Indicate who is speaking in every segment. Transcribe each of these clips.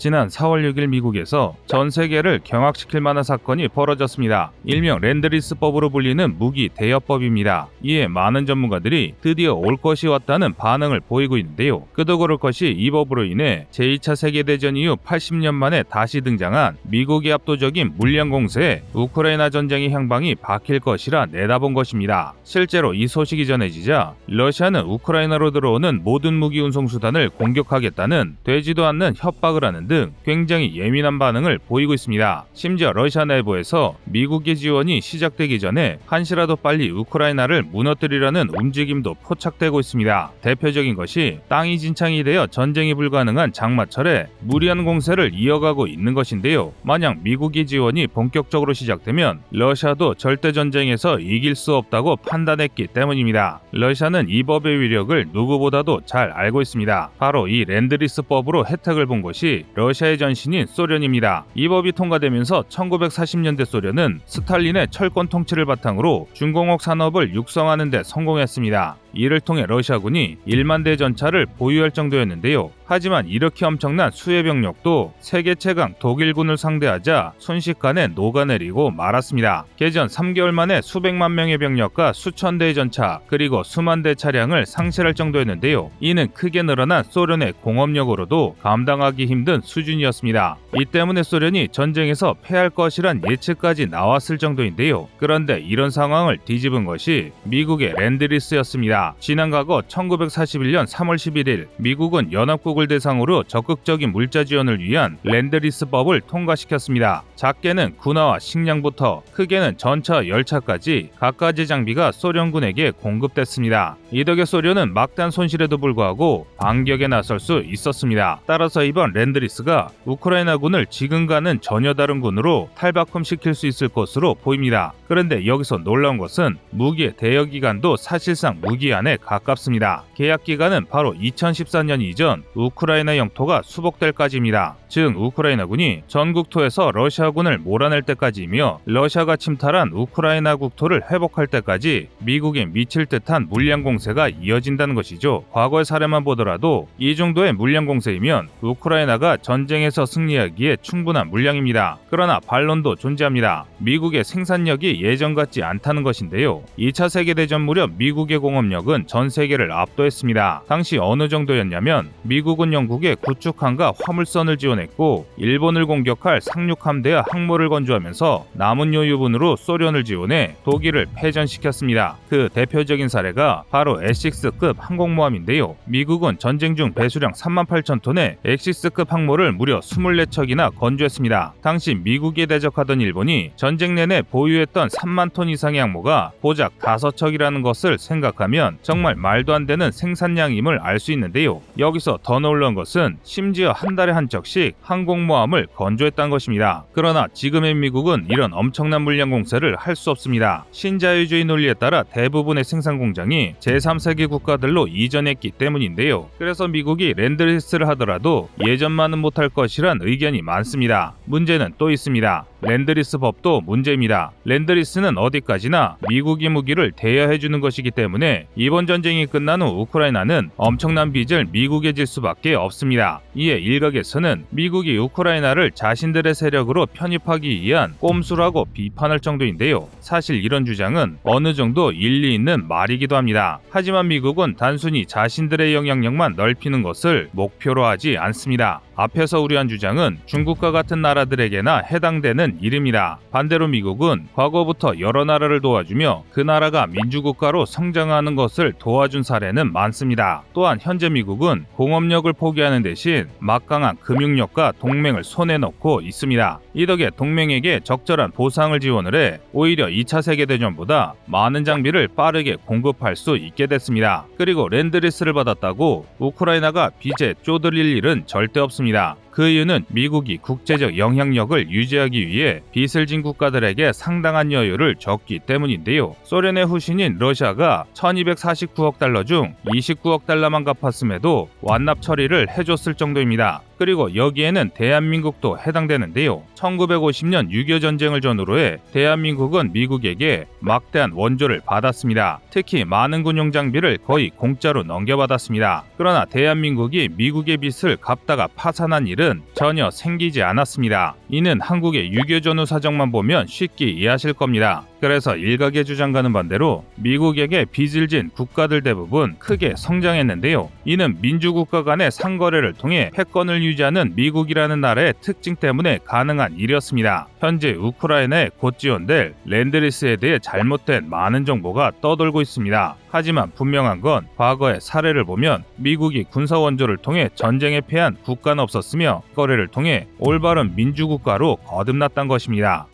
Speaker 1: 지난 4월 6일 미국에서 전 세계를 경악시킬 만한 사건이 벌어졌습니다. 일명 랜드리스법으로 불리는 무기 대여법입니다. 이에 많은 전문가들이 드디어 올 것이 왔다는 반응을 보이고 있는데요. 그도 그럴 것이 이 법으로 인해 제2차 세계대전 이후 80년 만에 다시 등장한 미국의 압도적인 물량 공세에 우크라이나 전쟁의 향방이 바뀔 것이라 내다본 것입니다. 실제로 이 소식이 전해지자 러시아는 우크라이나로 들어오는 모든 무기 운송 수단을 공격하겠다는 되지도 않는 협박을 하는 등 굉장히 예민한 반응을 보이고 있습니다. 심지어 러시아 내부에서 미국의 지원이 시작되기 전에 한시라도 빨리 우크라이나를 무너뜨리려는 움직임도 포착되고 있습니다. 대표적인 것이 땅이 진창이 되어 전쟁이 불가능한 장마철에 무리한 공세를 이어가고 있는 것인데요. 만약 미국의 지원이 본격적으로 시작되면 러시아도 절대 전쟁에서 이길 수 없다고 판단했기 때문입니다. 러시아는 이 법의 위력을 누구보다도 잘 알고 있습니다. 바로 이 랜드리스법으로 혜택을 본 것이 러시아의 전신인 소련입니다. 이 법이 통과되면서 1940년대 소련은 스탈린의 철권 통치를 바탕으로 중공업 산업을 육성하는 데 성공했습니다. 이를 통해 러시아군이 1만 대 전차를 보유할 정도였는데요. 하지만 이렇게 엄청난 수의 병력도 세계 최강 독일군을 상대하자 순식간에 녹아내리고 말았습니다. 개전 3개월 만에 수백만 명의 병력과 수천 대의 전차 그리고 수만 대의 차량을 상실할 정도였는데요. 이는 크게 늘어난 소련의 공업력으로도 감당하기 힘든 수준이었습니다. 이 때문에 소련이 전쟁에서 패할 것이란 예측까지 나왔을 정도인데요. 그런데 이런 상황을 뒤집은 것이 미국의 랜드리스였습니다. 지난 과거 1941년 3월 11일 미국은 연합국을 대상으로 적극적인 물자 지원을 위한 랜드리스법을 통과시켰습니다. 작게는 군화와 식량부터 크게는 전차, 열차까지 갖가지 장비가 소련군에게 공급됐습니다. 이 덕에 소련은 막대한 손실에도 불구하고 반격에 나설 수 있었습니다. 따라서 이번 랜드리스가 우크라이나군을 지금과는 전혀 다른 군으로 탈바꿈시킬 수 있을 것으로 보입니다. 그런데 여기서 놀라운 것은 무기의 대여 기간도 사실상 무기한에 가깝습니다. 계약 기간은 바로 2014년 이전 우크라이나 영토가 수복될 까지입니다. 즉 우크라이나군이 전국토에서 러시아군을 몰아낼 때까지이며 러시아가 침탈한 우크라이나 국토를 회복할 때까지 미국에 미칠 듯한 물량 공세가 이어진다는 것이죠. 과거의 사례만 보더라도 이 정도의 물량 공세이면 우크라이나가 전쟁에서 승리하기에 충분한 물량입니다. 그러나 반론도 존재합니다. 미국의 생산력이 예전 같지 않다는 것인데요. 2차 세계대전 무렵 미국의 공업력은 전 세계를 압도했습니다. 당시 어느 정도였냐면 미국은 영국에 구축함과 화물선을 지원했고 일본을 공격할 상륙함대와 항모를 건조하면서 남은 여유분으로 소련을 지원해 독일을 패전시켰습니다. 그 대표적인 사례가 바로 에식스급 항공모함인데요. 미국은 전쟁 중 배수량 38,000톤의 엑시스급 항모를 무려 24척이나 건조했습니다. 당시 미국에 대적하던 일본이 전쟁 내내 보유했던 3만 톤 이상의 항모가 고작 5척이라는 것을 생각하면 정말 말도 안 되는 생산량임을 알 수 있는데요. 여기서 더 놀라운 것은 심지어 한 달에 한 척씩 항공모함을 건조했다는 것입니다. 그러나 지금의 미국은 이런 엄청난 물량 공세를 할 수 없습니다. 신자유주의 논리에 따라 대부분의 생산 공장이 제3세계 국가들로 이전했기 때문인데요. 그래서 미국이 랜드리스를 하더라도 예전만은 못할 것이란 의견이 많습니다. 문제는 또 있습니다. 랜드리스 법도 문제입니다. 랜드리스는 어디까지나 미국이 무기를 대여해주는 것이기 때문에 이번 전쟁이 끝난 후 우크라이나는 엄청난 빚을 미국에 질 수밖에 없습니다. 이에 일각에서는 미국이 우크라이나를 자신들의 세력으로 편입하기 위한 꼼수라고 비판할 정도인데요. 사실 이런 주장은 어느 정도 일리 있는 말이기도 합니다. 하지만 미국은 단순히 자신들의 영향력만 넓히는 것을 목표로 하지 않습니다. 앞에서 우려한 주장은 중국과 같은 나라들에게나 해당되는 일입니다. 반대로 미국은 과거부터 여러 나라를 도와주며 그 나라가 민주국가로 성장하는 것을 도와준 사례는 많습니다. 또한 현재 미국은 공업력을 포기하는 대신 막강한 금융력과 동맹을 손에 넣고 있습니다. 이 덕에 동맹에게 적절한 보상을 지원을 해 오히려 2차 세계대전보다 많은 장비를 빠르게 공급할 수 있게 됐습니다. 그리고 랜드리스를 받았다고 우크라이나가 빚에 쪼들릴 일은 절대 없습니다. 그 이유는 미국이 국제적 영향력을 유지하기 위해 빚을 진 국가들에게 상당한 여유를 줬기 때문인데요. 소련의 후신인 러시아가 1249억 달러 중 29억 달러만 갚았음에도 완납 처리를 해줬을 정도입니다. 그리고 여기에는 대한민국도 해당되는데요. 1950년 6.25 전쟁을 전후로 해 대한민국은 미국에게 막대한 원조를 받았습니다. 특히 많은 군용 장비를 거의 공짜로 넘겨받았습니다. 그러나 대한민국이 미국의 빚을 갚다가 파산한 일은 전혀 생기지 않았습니다. 이는 한국의 6.25 전후 사정만 보면 쉽게 이해하실 겁니다. 그래서 일각의 주장과는 반대로 미국에게 빚을 진 국가들 대부분 크게 성장했는데요. 이는 민주국가 간의 상거래를 통해 패권을 유지하는 미국이라는 나라의 특징 때문에 가능한 일이었습니다. 현재 우크라이나에 곧 지원될 랜드리스에 대해 잘못된 많은 정보가 떠돌고 있습니다. 하지만 분명한 건 과거의 사례를 보면 미국이 군사 원조를 통해 전쟁에 패한 국가는 없었으며 거래를 통해 올바른 민주국가로 거듭났던 것입니다.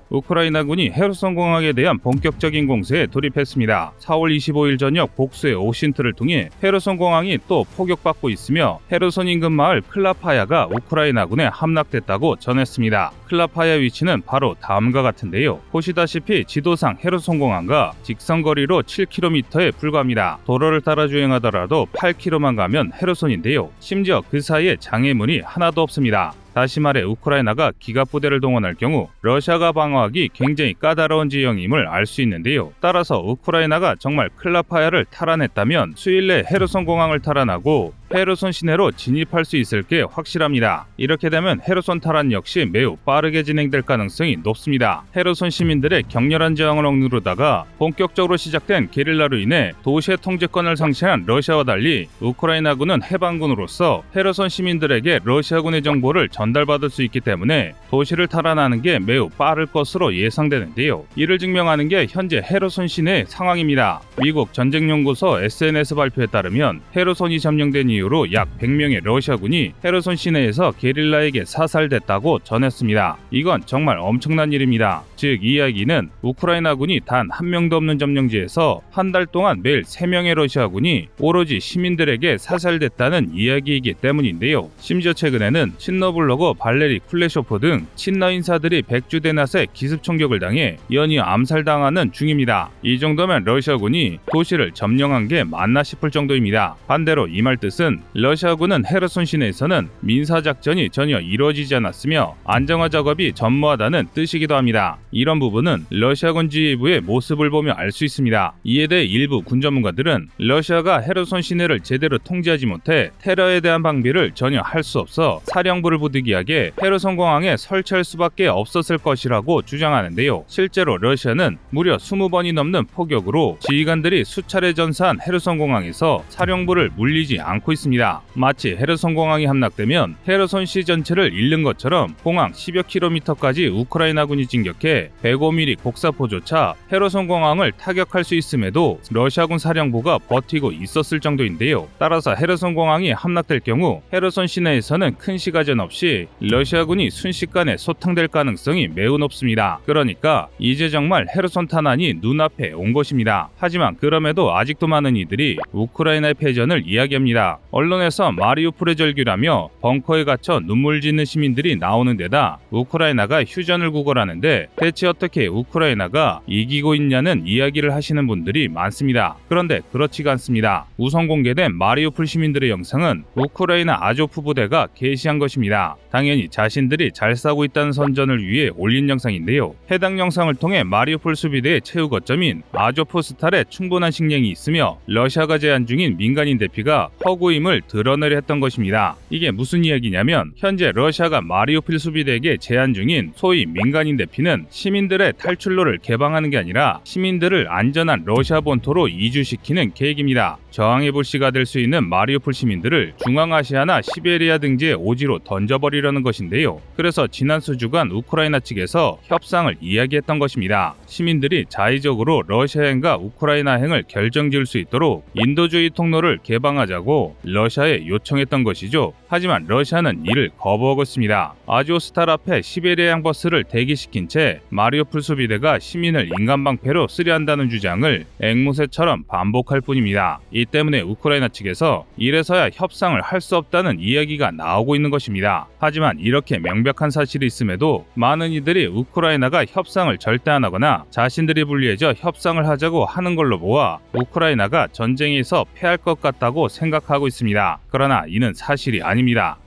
Speaker 1: 우크라이나군이 헤르손 공항에 대한 본격적인 공세에 돌입했습니다. 4월 25일 저녁 복수의 오신트를 통해 헤르손 공항이 또 포격받고 있으며 헤르손 인근 마을 클라파야가 우크라이나군에 함락됐다고 전했습니다. 클라파야 위치는 바로 다음과 같은데요. 보시다시피 지도상 헤르손 공항과 직선거리로 7km에 불과합니다. 도로를 따라 주행하더라도 8km만 가면 헤르손인데요. 심지어 그 사이에 장애물이 하나도 없습니다. 다시 말해 우크라이나가 기갑부대를 동원할 경우 러시아가 방어하기 굉장히 까다로운 지형임을 알 수 있는데요. 따라서 우크라이나가 정말 클라파야를 탈환했다면 수일 내 헤르손 공항을 탈환하고 헤르손 시내로 진입할 수 있을 게 확실합니다. 이렇게 되면 헤르손 탈환 역시 매우 빠르게 진행될 가능성이 높습니다. 헤르손 시민들의 격렬한 저항을 억누르다가 본격적으로 시작된 게릴라로 인해 도시의 통제권을 상실한 러시아와 달리 우크라이나군은 해방군으로서 헤르손 시민들에게 러시아군의 정보를 전달받을 수 있기 때문에 도시를 탈환하는 게 매우 빠를 것으로 예상되는데요. 이를 증명하는 게 현재 헤르손 시내의 상황입니다. 미국 전쟁연구소 SNS 발표에 따르면 헤르손이 점령된 이후로 약 100명의 러시아군이 헤르손 시내에서 게릴라에게 사살됐다고 전했습니다. 이건 정말 엄청난 일입니다. 즉 이 이야기는 우크라이나군이 단 한 명도 없는 점령지에서 한 달 동안 매일 3명의 러시아군이 오로지 시민들에게 사살됐다는 이야기이기 때문인데요. 심지어 최근에는 친러블로거 발레리 쿨레쇼프 등 친러 인사들이 백주대낮에 기습 총격을 당해 연이어 암살당하는 중입니다. 이 정도면 러시아군이 도시를 점령한 게 맞나 싶을 정도입니다. 반대로 이 말 뜻은 러시아군은 헤르손 시내에서는 민사작전이 전혀 이루어지지 않았으며 안정화 작업이 전무하다는 뜻이기도 합니다. 이런 부분은 러시아군 지휘부의 모습을 보며 알 수 있습니다. 이에 대해 일부 군 전문가들은 러시아가 헤르손 시내를 제대로 통제하지 못해 테러에 대한 방비를 전혀 할 수 없어 사령부를 부득이하게 헤르손 공항에 설치할 수밖에 없었을 것이라고 주장하는데요. 실제로 러시아는 무려 20번이 넘는 포격으로 지휘관들이 수차례 전사한 헤르손 공항에서 사령부를 물리지 않고 있습니다. 마치 헤르손 공항이 함락되면 헤르손 시 전체를 잃는 것처럼 공항 10여 킬로미터까지 우크라이나군이 진격해 105mm 곡사포조차 헤르손 공항을 타격할 수 있음에도 러시아군 사령부가 버티고 있었을 정도인데요. 따라서 헤르손 공항이 함락될 경우 헤르손 시내에서는 큰 시가전 없이 러시아군이 순식간에 소탕될 가능성이 매우 높습니다. 그러니까 이제 정말 헤르손 탄환이 눈앞에 온 것입니다. 하지만 그럼에도 아직도 많은 이들이 우크라이나의 패전을 이야기합니다. 언론에서 마리우폴의 절규라며 벙커에 갇혀 눈물 짓는 시민들이 나오는 데다 우크라이나가 휴전을 구걸하는데 대체 어떻게 우크라이나가 이기고 있냐는 이야기를 하시는 분들이 많습니다. 그런데 그렇지가 않습니다. 우선 공개된 마리우폴 시민들의 영상은 우크라이나 아조프 부대가 게시한 것입니다. 당연히 자신들이 잘 싸우고 있다는 선전을 위해 올린 영상인데요. 해당 영상을 통해 마리우폴 수비대의 최후 거점인 아조프스탈에 충분한 식량이 있으며 러시아가 제한 중인 민간인 대피가 허구임을 드러내려 했던 것입니다. 이게 무슨 이야기냐면 현재 러시아가 마리우폴 수비대에게 제한 중인 소위 민간인 대피는 시민들의 탈출로를 개방하는 게 아니라 시민들을 안전한 러시아 본토로 이주시키는 계획입니다. 저항해볼 시가 될 수 있는 마리우폴 시민들을 중앙아시아나 시베리아 등지의 오지로 던져버리려는 것인데요. 그래서 지난 수주간 우크라이나 측에서 협상을 이야기했던 것입니다. 시민들이 자의적으로 러시아행과 우크라이나행을 결정지을 수 있도록 인도주의 통로를 개방하자고 러시아에 요청했던 것이죠. 하지만 러시아는 이를 거부하고 있습니다. 아조스탈 앞에 시베리아행 버스를 대기시킨 채 마리우폴 수비대가 시민을 인간방패로 쓰려한다는 주장을 앵무새처럼 반복할 뿐입니다. 이 때문에 우크라이나 측에서 이래서야 협상을 할 수 없다는 이야기가 나오고 있는 것입니다. 하지만 이렇게 명백한 사실이 있음에도 많은 이들이 우크라이나가 협상을 절대 안 하거나 자신들이 불리해져 협상을 하자고 하는 걸로 보아 우크라이나가 전쟁에서 패할 것 같다고 생각하고 있습니다. 있습니다. 그러나 이는 사실이 아닙니다.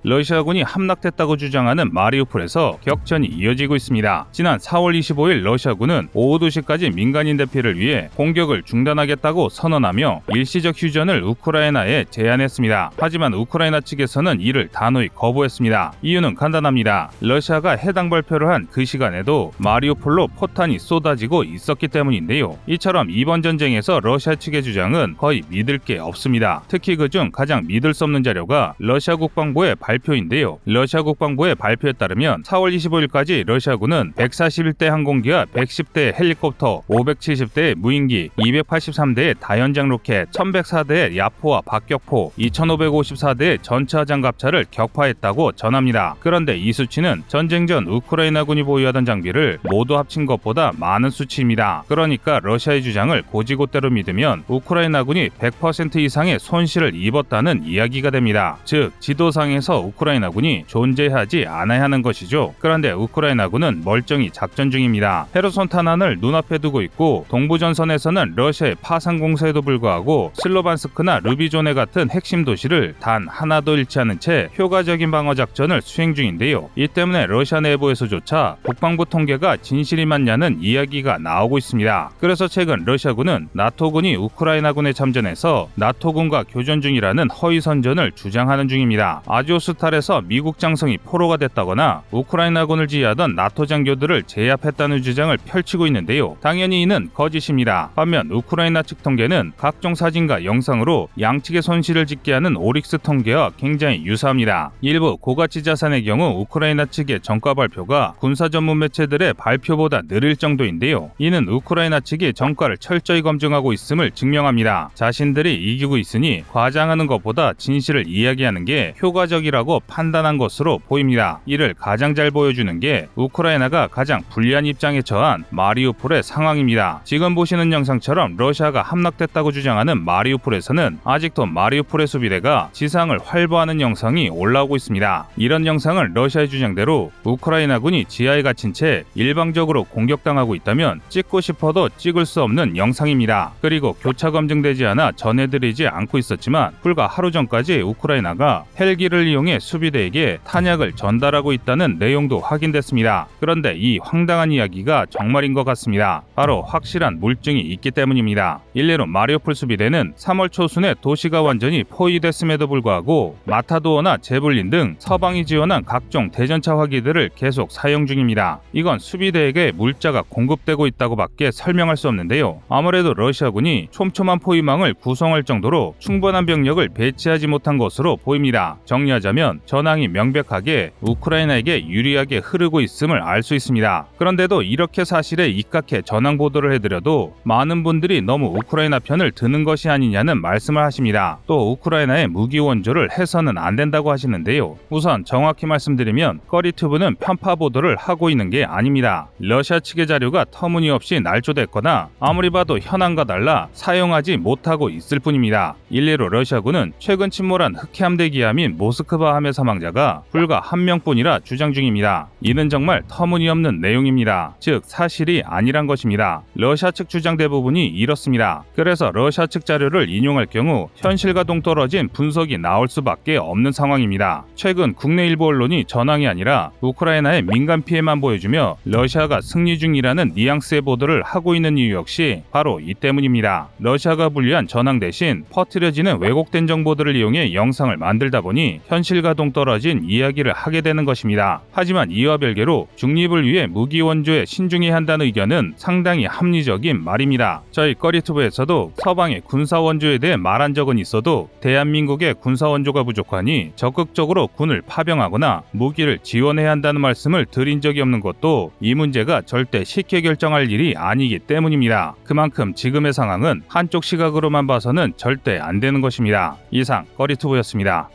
Speaker 1: 러시아군이 함락됐다고 주장하는 마리우폴에서 격전이 이어지고 있습니다. 지난 4월 25일 러시아군은 오후 2시까지 민간인 대피를 위해 공격을 중단하겠다고 선언하며 일시적 휴전을 우크라이나에 제안했습니다. 하지만 우크라이나 측에서는 이를 단호히 거부했습니다. 이유는 간단합니다. 러시아가 해당 발표를 한 그 시간에도 마리우폴로 포탄이 쏟아지고 있었기 때문인데요. 이처럼 이번 전쟁에서 러시아 측의 주장은 거의 믿을 게 없습니다. 특히 그중 가장 믿을 수 없는 자료가 러시아 국방부의 발표인데요. 러시아 국방부의 발표에 따르면 4월 25일까지 러시아군은 141대 항공기와 110대의 헬리콥터, 570대의 무인기, 283대의 다연장 로켓, 1104대의 야포와 박격포, 2554대의 전차 장갑차를 격파했다고 전합니다. 그런데 이 수치는 전쟁 전 우크라이나군이 보유하던 장비를 모두 합친 것보다 많은 수치입니다. 그러니까 러시아의 주장을 곧이곧대로 믿으면 우크라이나군이 100% 이상의 손실을 입었다는 이야기가 됩니다. 즉, 지도상에서 우크라이나군이 존재하지 않아야 하는 것이죠. 그런데 우크라이나군은 멀쩡히 작전 중입니다. 헤르손 탄환을 눈앞에 두고 있고 동부전선에서는 러시아의 파상 공세에도 불구하고 슬로반스크나 르비조네 같은 핵심 도시를 단 하나도 잃지 않은 채 효과적인 방어 작전을 수행 중인데요. 이 때문에 러시아 내부에서조차 국방부 통계가 진실이 맞냐는 이야기가 나오고 있습니다. 그래서 최근 러시아군은 나토군이 우크라이나군에 참전해서 나토군과 교전 중이라는 허위 선전을 주장하는 중입니다. 아조스탈에서 미국 장성이 포로가 됐다거나 우크라이나군을 지휘하던 나토 장교들을 제압했다는 주장을 펼치고 있는데요. 당연히 이는 거짓입니다. 반면 우크라이나 측 통계는 각종 사진과 영상으로 양측의 손실을 짚게 하는 오릭스 통계와 굉장히 유사합니다. 일부 고가치 자산의 경우 우크라이나 측의 정가 발표가 군사 전문 매체들의 발표보다 느릴 정도인데요. 이는 우크라이나 측이 정가를 철저히 검증하고 있음을 증명합니다. 자신들이 이기고 있으니 과장하는 것보다 진실을 이야기하는 게 효과적이라고 판단한 것으로 보입니다. 이를 가장 잘 보여주는 게 우크라이나가 가장 불리한 입장에 처한 마리우폴의 상황입니다. 지금 보시는 영상처럼 러시아가 함락됐다고 주장하는 마리우폴에서는 아직도 마리우폴의 수비대가 지상을 활보하는 영상이 올라오고 있습니다. 이런 영상을 러시아의 주장대로 우크라이나군이 지하에 갇힌 채 일방적으로 공격당하고 있다면 찍고 싶어도 찍을 수 없는 영상입니다. 그리고 교차 검증되지 않아 전해드리지 않고 있었지만 불과 하루 전까지 우크라이나가 헬기를 이용해 수비대에게 탄약을 전달하고 있다는 내용도 확인됐습니다. 그런데 이 황당한 이야기가 정말인 것 같습니다. 바로 확실한 물증이 있기 때문입니다. 일례로 마리우폴 수비대는 3월 초순에 도시가 완전히 포위됐음에도 불구하고 마타도어나 제블린 등 서방이 지원한 각종 대전차 화기들을 계속 사용 중입니다. 이건 수비대에게 물자가 공급되고 있다고밖에 설명할 수 없는데요. 아무래도 러시아군이 촘촘한 포위망을 구성할 정도로 충분한 병력을 배치하지 못한 것으로 보입니다. 정리하자면 전황이 명백하게 우크라이나에게 유리하게 흐르고 있음을 알 수 있습니다. 그런데도 이렇게 사실에 입각해 전황 보도를 해드려도 많은 분들이 너무 우크라이나 편을 드는 것이 아니냐는 말씀을 하십니다. 또 우크라이나의 무기 원조를 해서는 안 된다고 하시는데요. 우선 정확히 말씀드리면 꺼리튜브는 편파 보도를 하고 있는 게 아닙니다. 러시아 측의 자료가 터무니없이 날조됐거나 아무리 봐도 현황과 달라 사용하지 못하고 있을 뿐입니다. 일례로 러시아군은 최근 침몰한 흑해함대 기함인 모스크바 함의 사망자가 불과 한 명뿐이라 주장 중입니다. 이는 정말 터무니없는 내용입니다. 즉 사실이 아니란 것입니다. 러시아 측 주장 대부분이 이렇습니다. 그래서 러시아 측 자료를 인용할 경우 현실과 동떨어진 분석이 나올 수밖에 없는 상황입니다. 최근 국내 일부 언론이 전황이 아니라 우크라이나의 민간 피해만 보여주며 러시아가 승리 중이라는 뉘앙스의 보도를 하고 있는 이유 역시 바로 이 때문입니다. 러시아가 불리한 전황 대신 퍼뜨려지는 왜곡된 정보들을 이용해 영상을 만들다 보니 현실과 동떨어진 이야기를 하게 되는 것입니다. 하지만 이와 별개로 중립을 위해 무기 원조에 신중해야 한다는 의견은 상당히 합리적인 말입니다. 저희 꺼리튜브에서도 서방의 군사 원조에 대해 말한 적은 있어도 대한민국의 군사 원조가 부족하니 적극적으로 군을 파병하거나 무기를 지원해야 한다는 말씀을 드린 적이 없는 것도 이 문제가 절대 쉽게 결정할 일이 아니기 때문입니다. 그만큼 지금의 상황은 한쪽 시각으로만 봐서는 절대 안 되는 것입니다. 이상 꺼리튜브였습니다.